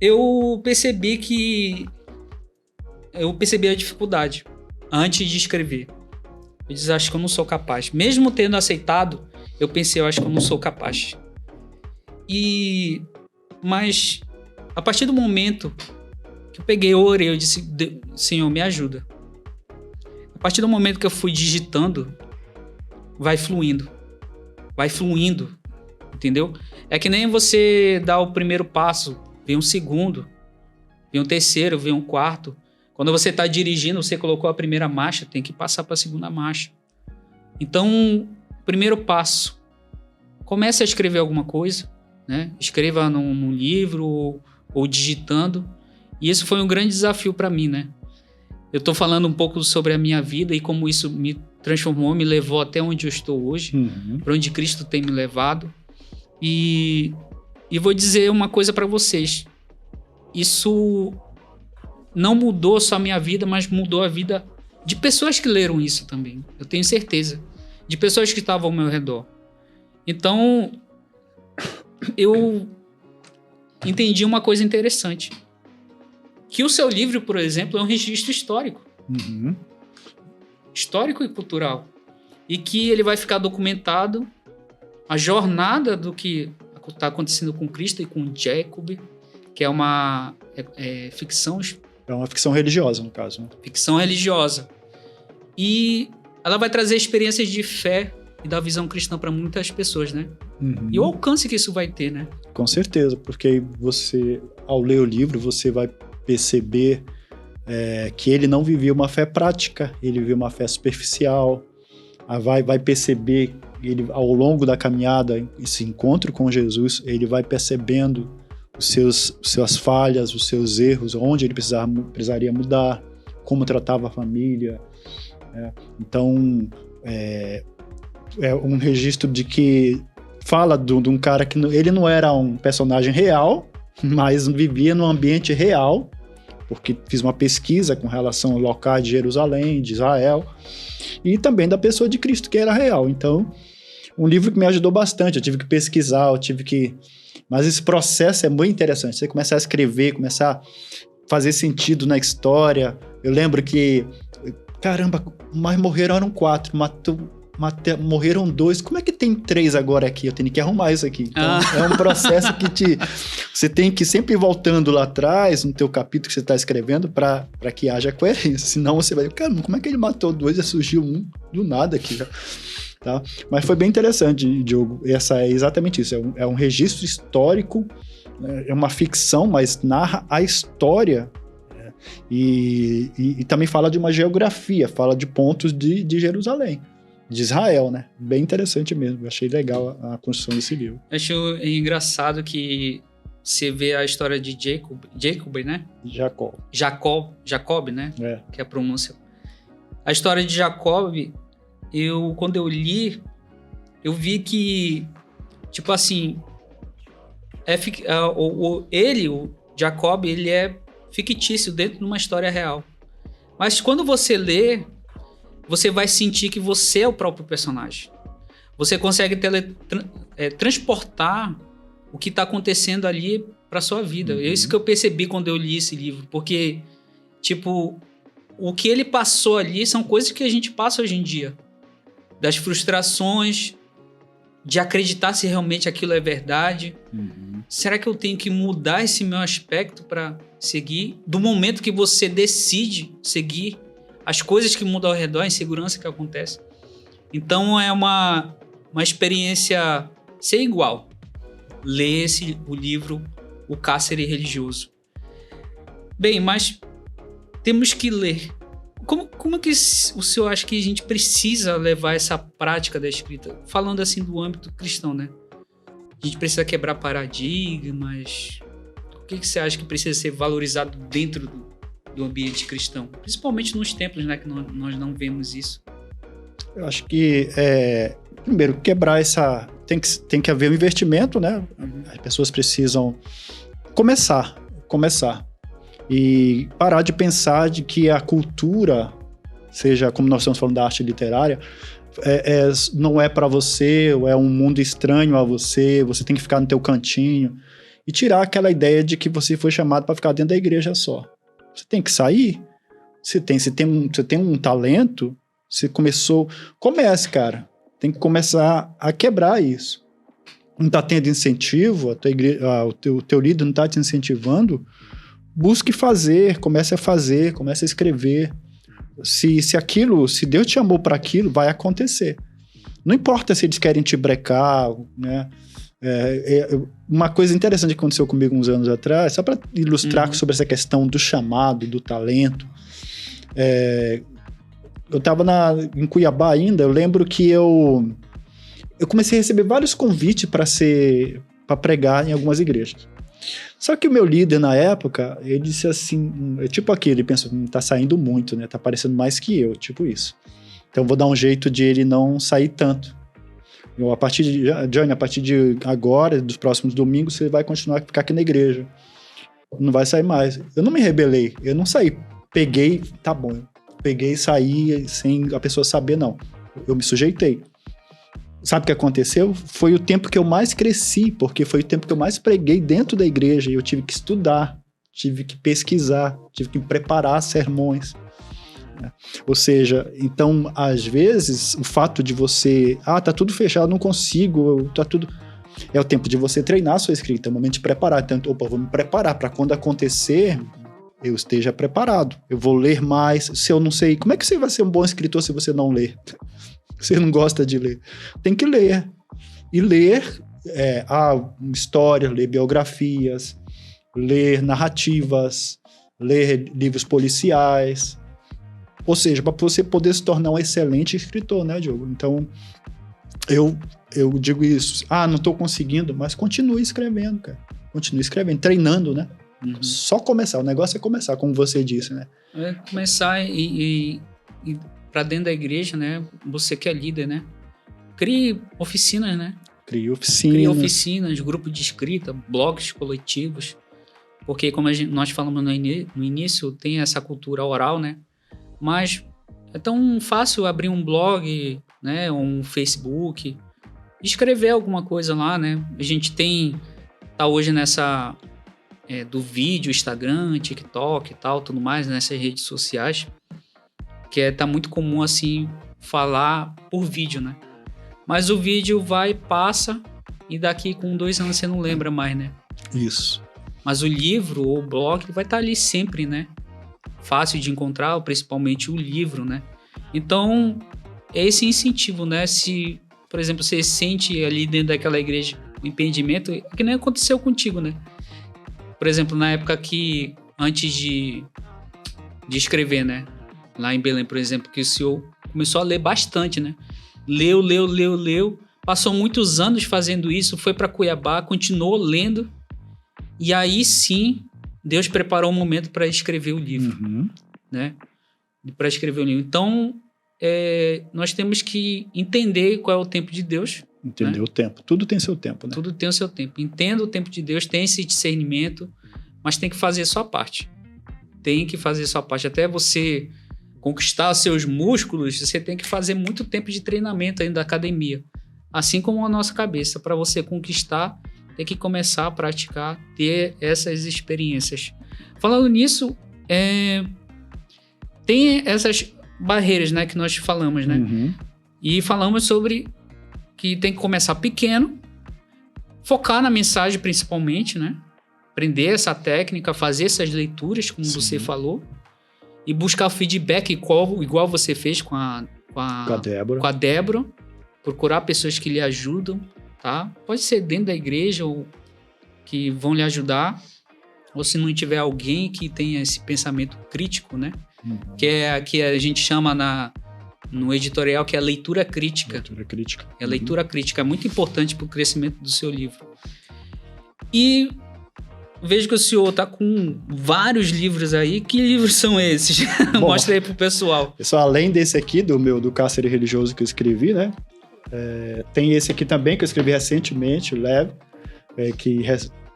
Eu percebi a dificuldade antes de escrever. Eu disse, acho que eu não sou capaz. Mesmo tendo aceitado, eu pensei, eu acho que eu não sou capaz. Mas a partir do momento que eu peguei, eu orei, eu disse, Senhor, me ajuda. A partir do momento que eu fui digitando, vai fluindo, entendeu? É que nem você dá o primeiro passo, vem um segundo, vem um terceiro, vem um quarto. Quando você está dirigindo, você colocou a primeira marcha, tem que passar para a segunda marcha. Então, primeiro passo, comece a escrever alguma coisa, né? Escreva num livro ou digitando. E isso foi um grande desafio para mim, né? Eu estou falando um pouco sobre a minha vida e como isso me transformou, me levou até onde eu estou hoje, para onde Cristo tem me levado. E vou dizer uma coisa para vocês. Isso não mudou só a minha vida, mas mudou a vida de pessoas que leram isso também. Eu tenho certeza. De pessoas que estavam ao meu redor. Então, eu entendi uma coisa interessante. Que o seu livro, por exemplo, é um registro histórico. Histórico e cultural. E que ele vai ficar documentado a jornada do que está acontecendo com Cristo e com Jacob, que é uma ficção. É uma ficção religiosa, no caso. Né? Ficção religiosa. E ela vai trazer experiências de fé e da visão cristã para muitas pessoas, né? E o alcance que isso vai ter, né? Com certeza, porque você, ao ler o livro, você vai perceber que ele não vivia uma fé prática, ele vivia uma fé superficial. Vai perceber, ele, ao longo da caminhada, esse encontro com Jesus, ele vai percebendo suas falhas, os seus erros, onde ele precisaria mudar, como tratava a família. Então, é um registro de que fala de um cara que ele não era um personagem real, mas vivia num ambiente real, porque fiz uma pesquisa com relação ao local de Jerusalém, de Israel, e também da pessoa de Cristo, que era real. Então, um livro que me ajudou bastante, eu tive que pesquisar, mas esse processo é muito interessante, você começar a escrever, começar a fazer sentido na história. Eu lembro que, caramba, mas eram 4, morreram 2, como é que tem 3 agora aqui? Eu tenho que arrumar isso aqui. Então, é um processo que você tem que sempre ir voltando lá atrás, no teu capítulo que você está escrevendo, para que haja coerência. Senão você vai, caramba, como é que ele matou 2 e surgiu um do nada aqui? Tá? Mas foi bem interessante, Diogo. Essa é exatamente isso. É um registro histórico, é uma ficção, mas narra a história. E também fala de uma geografia, fala de pontos de Jerusalém, de Israel, né? Bem interessante mesmo. Eu achei legal a construção desse livro. Acho engraçado que você vê a história de Jacob, né? Jacob, né? Que é a pronúncia. A história de Jacob, quando eu li, eu vi que, tipo assim, o Jacob, ele é fictício dentro de uma história real. Mas quando você lê, você vai sentir que você é o próprio personagem. Você consegue transportar o que está acontecendo ali para sua vida. É isso que eu percebi quando eu li esse livro. Porque, tipo, o que ele passou ali são coisas que a gente passa hoje em dia. Das frustrações, de acreditar se realmente aquilo é verdade. Será que eu tenho que mudar esse meu aspecto para seguir? Do momento que você decide seguir, as coisas que mudam ao redor, a insegurança que acontece. Então é uma experiência sem igual. Ler o livro O Cárcere Religioso. Bem, mas temos que ler. Como é que o senhor acha que a gente precisa levar essa prática da escrita? Falando assim do âmbito cristão, né? A gente precisa quebrar paradigmas. O que você acha que precisa ser valorizado dentro do ambiente cristão? Principalmente nos templos, né? Que nós não vemos isso. Eu acho que, primeiro, quebrar essa... Tem que haver um investimento, né? As pessoas precisam começar. E parar de pensar de que a cultura, seja como nós estamos falando da arte literária, não é para você, ou é um mundo estranho a você tem que ficar no teu cantinho. E tirar aquela ideia de que você foi chamado para ficar dentro da igreja só. Você tem que sair. Você tem um talento, comece, cara. Tem que começar a quebrar isso. Não está tendo incentivo, o teu líder não está te incentivando, busque fazer, comece a escrever. Se Deus te chamou para aquilo, vai acontecer. Não importa se eles querem te brecar, né? Uma coisa interessante que aconteceu comigo uns anos atrás, só para ilustrar sobre essa questão do chamado, do talento. Eu estava em Cuiabá ainda, eu lembro que eu comecei a receber vários convites para pregar em algumas igrejas. Só que o meu líder na época, ele disse assim, tipo aquele, ele pensou, tá saindo muito, né? Tá parecendo mais que eu, tipo isso. Então vou dar um jeito de ele não sair tanto. Johnny, a partir de agora, dos próximos domingos, você vai continuar a ficar aqui na igreja. Não vai sair mais. Eu não me rebelei, eu não saí. Peguei, tá bom. Peguei e saí sem a pessoa saber, não. Eu me sujeitei. Sabe o que aconteceu? Foi o tempo que eu mais cresci, porque foi o tempo que eu mais preguei dentro da igreja. E eu tive que estudar, tive que pesquisar, tive que preparar sermões. Ou seja, então, às vezes, o fato de você... tá tudo fechado, não consigo, tá tudo... É o tempo de você treinar a sua escrita, é o momento de preparar. Então, vou me preparar para quando acontecer, eu esteja preparado. Eu vou ler mais. Se eu não sei... Como é que você vai ser um bom escritor se você não lê? Você não gosta de ler. Tem que ler. E ler história, ler biografias, ler narrativas, ler livros policiais. Ou seja, para você poder se tornar um excelente escritor, né, Diogo? Então, eu digo isso. Não estou conseguindo, mas continue escrevendo, cara. Continue escrevendo, treinando, né? Só começar. O negócio é começar, como você disse, né? Começar e para dentro da igreja, né? Você que é líder, né? Crie oficinas, né? Crie oficinas, grupos de escrita, blogs coletivos. Porque como nós falamos no início, tem essa cultura oral, né? Mas é tão fácil abrir um blog, né? Um Facebook, escrever alguma coisa lá, né? A gente tá hoje nessa do vídeo, Instagram, TikTok e tal, tudo mais, nessas redes sociais, que tá muito comum, assim, falar por vídeo, né? Mas o vídeo passa, e daqui com 2 anos você não lembra mais, né? Isso. Mas o livro ou o blog vai estar ali sempre, né? Fácil de encontrar, principalmente o livro, né? Então, é esse incentivo, né? Se, por exemplo, você sente ali dentro daquela igreja o impedimento, que nem aconteceu contigo, né? Por exemplo, na época que, antes de escrever, né? Lá em Belém, por exemplo, que o senhor começou a ler bastante, né? Leu. Passou muitos anos fazendo isso, foi para Cuiabá, continuou lendo. E aí sim, Deus preparou um momento para escrever o livro, né? Para escrever o livro. Então, nós temos que entender qual é o tempo de Deus. Entender, né? o tempo. Tudo tem seu tempo, né? Tudo tem o seu tempo. Entenda o tempo de Deus, tem esse discernimento, mas tem que fazer a sua parte. Tem que fazer a sua parte. Até você conquistar seus músculos, você tem que fazer muito tempo de treinamento ainda da academia. Assim como a nossa cabeça. Para você conquistar, tem que começar a praticar, ter essas experiências. Falando nisso, tem essas barreiras, né, que nós falamos, né? E falamos sobre que tem que começar pequeno, focar na mensagem principalmente, né? Aprender essa técnica, fazer essas leituras, como você falou, e buscar feedback igual você fez com a Débora, procurar pessoas que lhe ajudam, tá? Pode ser dentro da igreja ou que vão lhe ajudar, ou se não tiver alguém que tenha esse pensamento crítico, né? Que a gente chama no editorial, que é a leitura crítica. A leitura crítica é muito importante para o crescimento do seu livro. E vejo que o senhor está com vários livros aí. Que livros são esses? Bom, mostra aí pro pessoal. Pessoal, além desse aqui, do Cárcere Religioso que eu escrevi, né? Tem esse aqui também que eu escrevi recentemente, o Leve, que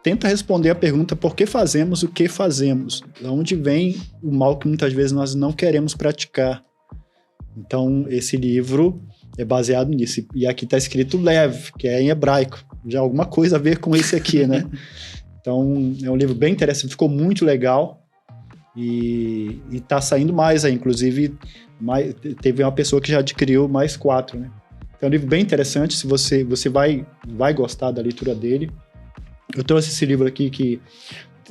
tenta responder a pergunta: por que fazemos o que fazemos? De onde vem o mal que muitas vezes nós não queremos praticar? Então, esse livro é baseado nisso. E aqui está escrito Leve, que é em hebraico. Já alguma coisa a ver com esse aqui, né? Então, é um livro bem interessante, ficou muito legal. E está saindo mais aí. Inclusive, teve uma pessoa que já adquiriu mais 4, né? Então, é um livro bem interessante. Se você vai gostar da leitura dele. Eu trouxe esse livro aqui que...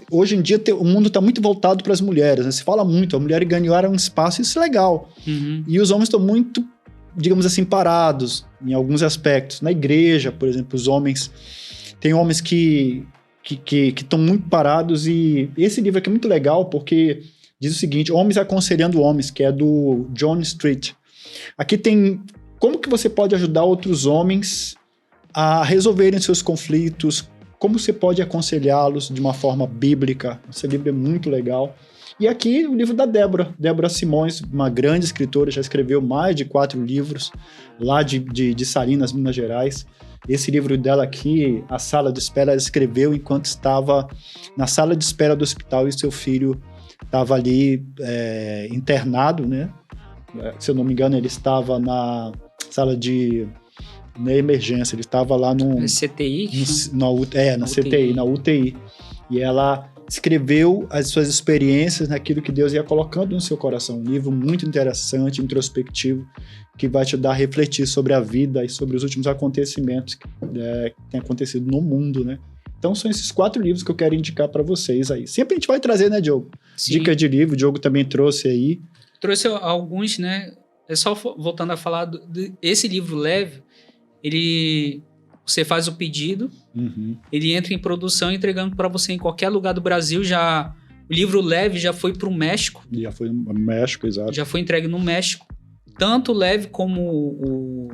Hoje em dia, o mundo está muito voltado para as mulheres, né? Se fala muito, a mulher ganhar um espaço, isso é legal. E os homens estão muito, digamos assim, parados em alguns aspectos. Na igreja, por exemplo, os homens... Tem homens que estão muito parados, e esse livro aqui é muito legal porque diz o seguinte: Homens Aconselhando Homens, que é do John Street. Aqui tem como que você pode ajudar outros homens a resolverem seus conflitos, como você pode aconselhá-los de uma forma bíblica. Esse livro é muito legal. E aqui o livro da Débora Simões, uma grande escritora, já escreveu mais de 4 livros lá de Salinas, Minas Gerais. Esse livro dela aqui, A Sala de Espera, ela escreveu enquanto estava na sala de espera do hospital e seu filho estava ali internado, né? Se eu não me engano, ele estava na sala na emergência, ele estava lá no... CTI? Na CTI, na UTI. E ela escreveu as suas experiências naquilo que Deus ia colocando no seu coração. Um livro muito interessante, introspectivo, que vai te dar a refletir sobre a vida e sobre os últimos acontecimentos que têm acontecido no mundo, né? Então são esses 4 livros que eu quero indicar para vocês aí. Sempre a gente vai trazer, né, Diogo? Sim. Dicas de livro, o Diogo também trouxe aí. Trouxe alguns, né? É só voltando a falar esse livro Leve, você faz o pedido, ele entra em produção, entregando para você em qualquer lugar do Brasil. O livro Leve já foi para o México. Já foi no México, exato. Já foi entregue no México. Tanto Leve como o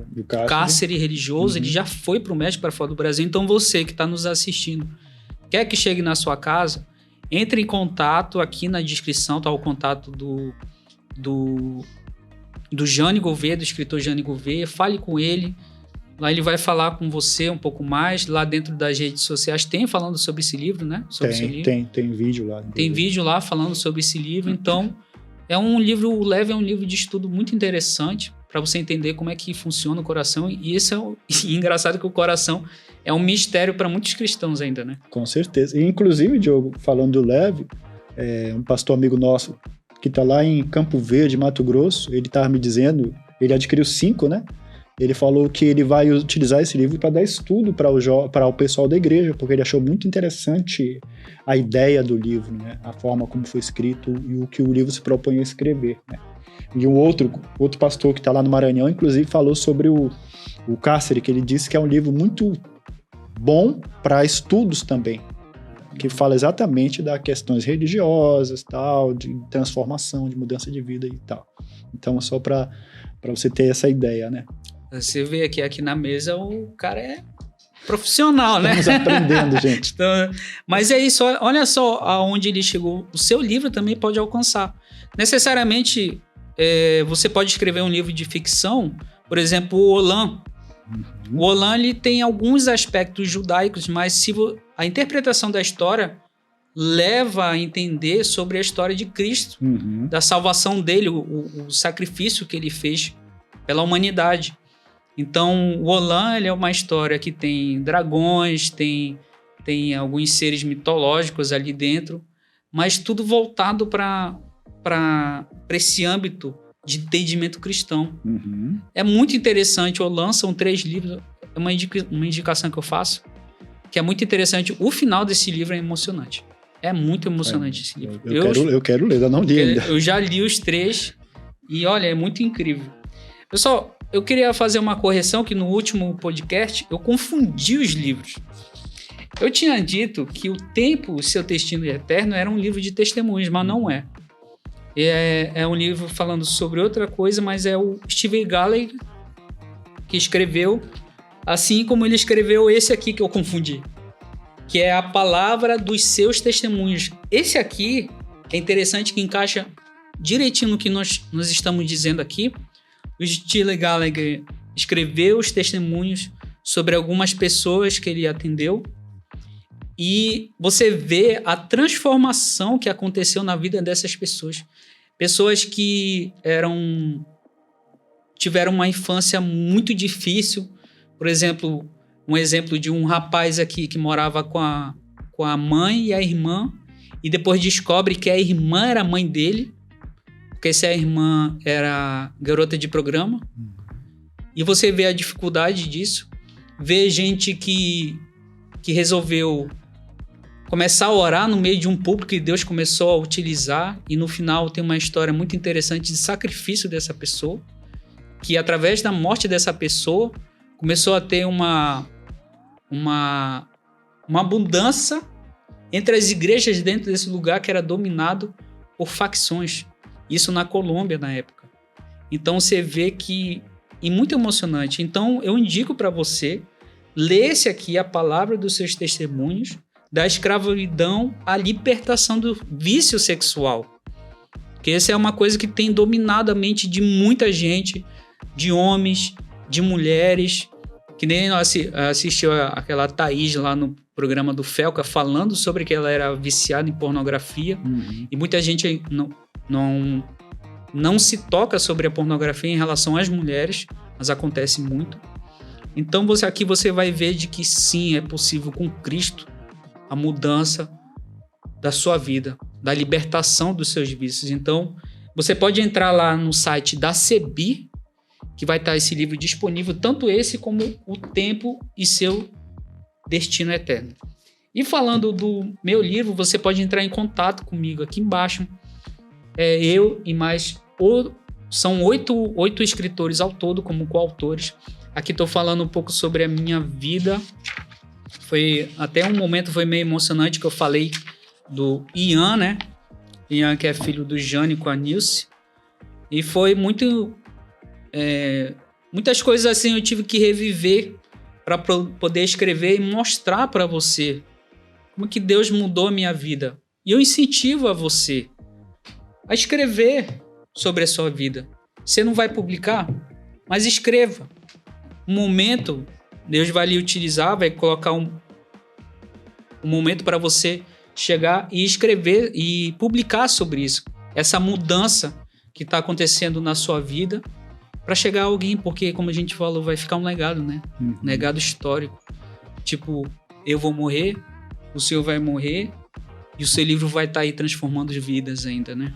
Cárcere Religioso, ele já foi para o México, para fora do Brasil. Então você que está nos assistindo, quer que chegue na sua casa, entre em contato, aqui na descrição está o contato do Jânio Gouveia, do escritor Jânio Gouveia. Fale com ele, Lá ele vai falar com você um pouco mais. Lá dentro das redes sociais tem falando sobre esse livro, né? Sobre esse livro. Tem vídeo lá. Tem vídeo lá falando sobre esse livro. Então, é um livro, o Leve é um livro de estudo muito interessante para você entender como é que funciona o coração. E esse é engraçado que o coração é um mistério para muitos cristãos ainda, né? Com certeza. E, inclusive, Diogo, falando do Leve, um pastor amigo nosso que está lá em Campo Verde, Mato Grosso, ele estava me dizendo, ele adquiriu 5, né? Ele falou que ele vai utilizar esse livro para dar estudo para o pessoal da igreja, porque ele achou muito interessante a ideia do livro, né? A forma como foi escrito e o que o livro se propõe a escrever, né? E um outro pastor que está lá no Maranhão, inclusive, falou sobre o Cárcere, que ele disse que é um livro muito bom para estudos também, que fala exatamente das questões religiosas, tal, de transformação, de mudança de vida e tal. Então, só para você ter essa ideia, né? Você vê aqui na mesa, o cara é profissional, né? Estamos aprendendo, gente. Então, mas é isso, olha só aonde ele chegou. O seu livro também pode alcançar. Necessariamente, você pode escrever um livro de ficção, por exemplo, o Olam. O Olam, ele tem alguns aspectos judaicos, mas a interpretação da história leva a entender sobre a história de Cristo, da salvação dele, o sacrifício que ele fez pela humanidade. Então, o Olam, ele é uma história que tem dragões, tem alguns seres mitológicos ali dentro, mas tudo voltado para esse âmbito de entendimento cristão. É muito interessante. O Olam são 3 livros, é uma indicação que eu faço, que é muito interessante. O final desse livro é emocionante. É muito emocionante esse livro. Eu quero ler, eu não li ainda. Eu já li os 3 e, olha, é muito incrível. Pessoal, eu queria fazer uma correção que no último podcast eu confundi os livros. Eu tinha dito que o Tempo, o Seu Destino Eterno era um livro de testemunhos, mas não é. É um livro falando sobre outra coisa, mas é o Steve Gallagher que escreveu, assim como ele escreveu esse aqui que eu confundi, que é a Palavra dos Seus Testemunhos. Esse aqui é interessante, que encaixa direitinho no que nós estamos dizendo aqui. O Steve Gallagher escreveu os testemunhos sobre algumas pessoas que ele atendeu, e você vê a transformação que aconteceu na vida dessas pessoas. Pessoas que tiveram uma infância muito difícil. Por exemplo, um exemplo de um rapaz aqui que morava com a mãe e a irmã, e depois descobre que a irmã era a mãe dele, porque se a irmã era garota de programa. E você vê a dificuldade disso. Vê gente que resolveu começar a orar no meio de um público que Deus começou a utilizar, e no final tem uma história muito interessante de sacrifício dessa pessoa, que através da morte dessa pessoa começou a ter uma abundância entre as igrejas dentro desse lugar que era dominado por facções. Isso na Colômbia, na época. Então você vê que é muito emocionante. Então eu indico para você ler esse aqui, A Palavra dos Seus Testemunhos, da escravidão à libertação do vício sexual. Porque essa é uma coisa que tem dominado a mente de muita gente, de homens, de mulheres, que nem assistiu aquela Thaís lá no programa do Felca, falando sobre que ela era viciada em pornografia. E muita gente não se toca sobre a pornografia em relação às mulheres, mas acontece muito. Então aqui você vai ver de que sim, é possível com Cristo a mudança da sua vida, da libertação dos seus vícios. Então você pode entrar lá no site da CEBI, que vai estar esse livro disponível, tanto esse como O Tempo e Seu Destino Eterno. E falando do meu livro, você pode entrar em contato comigo aqui embaixo. Eu e mais... São 8 escritores ao todo, como coautores. Aqui estou falando um pouco sobre a minha vida. Até um momento foi meio emocionante que eu falei do Ian, né? Ian, que é filho do Jânio com a Nilce. E foi muitas coisas assim eu tive que reviver para poder escrever e mostrar para você como que Deus mudou a minha vida. E eu incentivo a você a escrever sobre a sua vida. Você não vai publicar, mas escreva. um momento, Deus vai lhe utilizar, vai colocar um momento para você chegar e escrever e publicar sobre isso. Essa mudança que está acontecendo na sua vida para chegar a alguém, porque, como a gente falou, vai ficar um legado, né? Uhum. Um legado histórico. Tipo, eu vou morrer, o senhor vai morrer e o seu livro vai estar aí transformando as vidas ainda, né?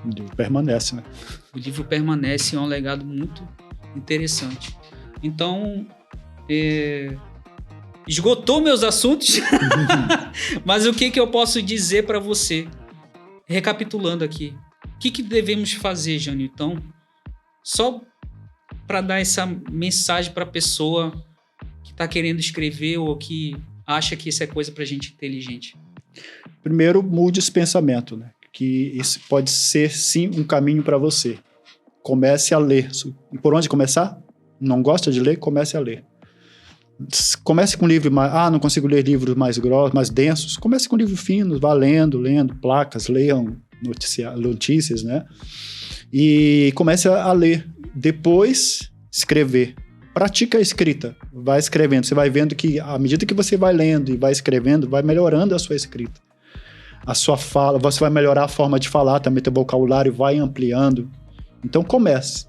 O livro permanece, né? O livro permanece, é um legado muito interessante. Então, esgotou meus assuntos, mas o que eu posso dizer para você? Recapitulando aqui, o que devemos fazer, Jânio? Então, só para dar essa mensagem para a pessoa que está querendo escrever ou que acha que isso é coisa para gente inteligente. Primeiro, mude esse pensamento, né? Que isso pode ser, sim, um caminho para você. Comece a ler. E por onde começar? Não gosta de ler? Comece a ler. Comece com livro mais... não consigo ler livros mais grossos, mais densos. Comece com livros finos, vá lendo placas, leiam notícias, né? E comece a ler. Depois, escrever. Pratica a escrita. Vai escrevendo. Você vai vendo que, à medida que você vai lendo e vai escrevendo, vai melhorando a sua escrita. A sua fala, você vai melhorar a forma de falar, também teu vocabulário vai ampliando. Então, comece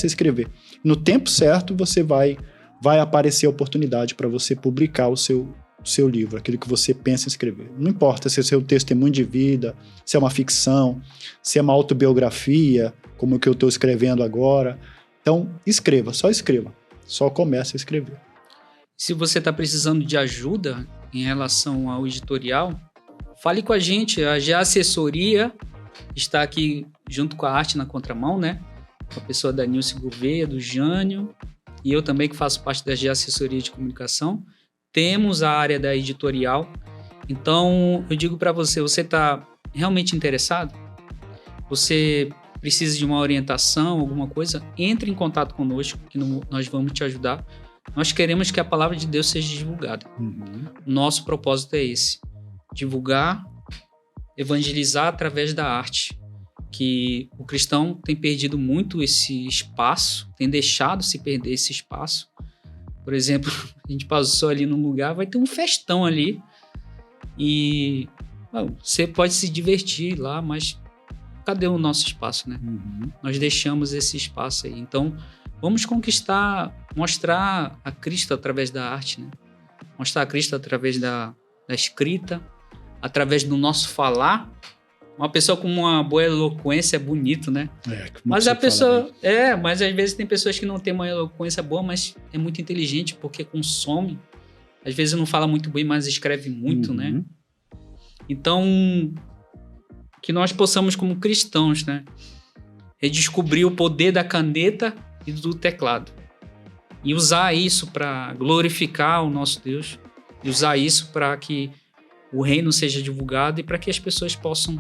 a escrever. No tempo certo, você vai aparecer a oportunidade para você publicar o seu livro, aquilo que você pensa em escrever. Não importa se é seu testemunho de vida, se é uma ficção, se é uma autobiografia, como o que eu estou escrevendo agora. Então, escreva, só comece a escrever. Se você está precisando de ajuda em relação ao editorial, fale com a gente, a GA Assessoria está aqui junto com a Arte na Contramão, né? Com a pessoa da Nilce Gouveia, do Jânio, e eu também que faço parte da GA Assessoria de Comunicação. Temos a área da editorial. Então, eu digo para você, você está realmente interessado? Você precisa de uma orientação, alguma coisa? Entre em contato conosco, que nós vamos te ajudar. Nós queremos que a palavra de Deus seja divulgada. Uhum. Nosso propósito é esse. Divulgar, evangelizar através da arte, que o cristão tem perdido muito esse espaço, tem deixado se perder esse espaço. Por exemplo, a gente passou ali num lugar, vai ter um festão ali e você pode se divertir lá, mas cadê o nosso espaço, né? Uhum. Nós deixamos esse espaço aí. Então, vamos conquistar, mostrar a Cristo através da arte, né? Mostrar a Cristo através da escrita, através do nosso falar. Uma pessoa com uma boa eloquência é bonito, né? Mas a pessoa... mas às vezes tem pessoas que não têm uma eloquência boa, mas é muito inteligente porque consome. Às vezes não fala muito bem, mas escreve muito, né? Então, que nós possamos, como cristãos, né? Redescobrir o poder da caneta e do teclado. E usar isso para glorificar o nosso Deus. E usar isso para que o reino seja divulgado e para que as pessoas possam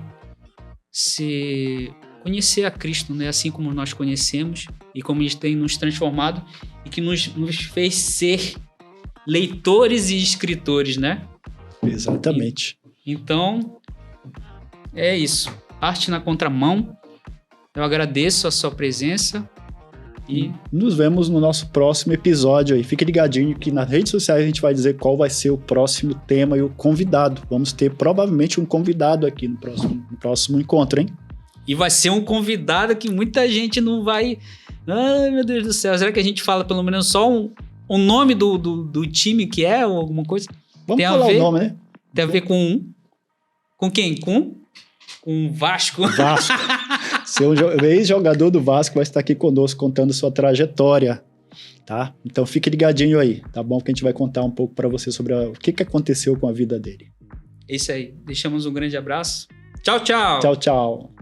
conhecer a Cristo, né? Assim como nós conhecemos e como Ele tem nos transformado e que nos fez ser leitores e escritores, né? Exatamente. Então, é isso. Arte na Contramão. Eu agradeço a sua presença e nos vemos no nosso próximo episódio aí. Fique ligadinho que nas redes sociais a gente vai dizer qual vai ser o próximo tema e o convidado. Vamos ter provavelmente um convidado aqui no próximo encontro, hein? E vai ser um convidado que muita gente não vai... Ai, meu Deus do céu. Será que a gente fala pelo menos só o nome do time que é ou alguma coisa? Vamos falar o nome, né? Tem a ver com quem? Com o Vasco. Vasco. Seu ex-jogador do Vasco vai estar aqui conosco contando sua trajetória, tá? Então fique ligadinho aí, tá bom? Que a gente vai contar um pouco para você sobre o que aconteceu com a vida dele. É isso aí. Deixamos um grande abraço. Tchau, tchau. Tchau, tchau.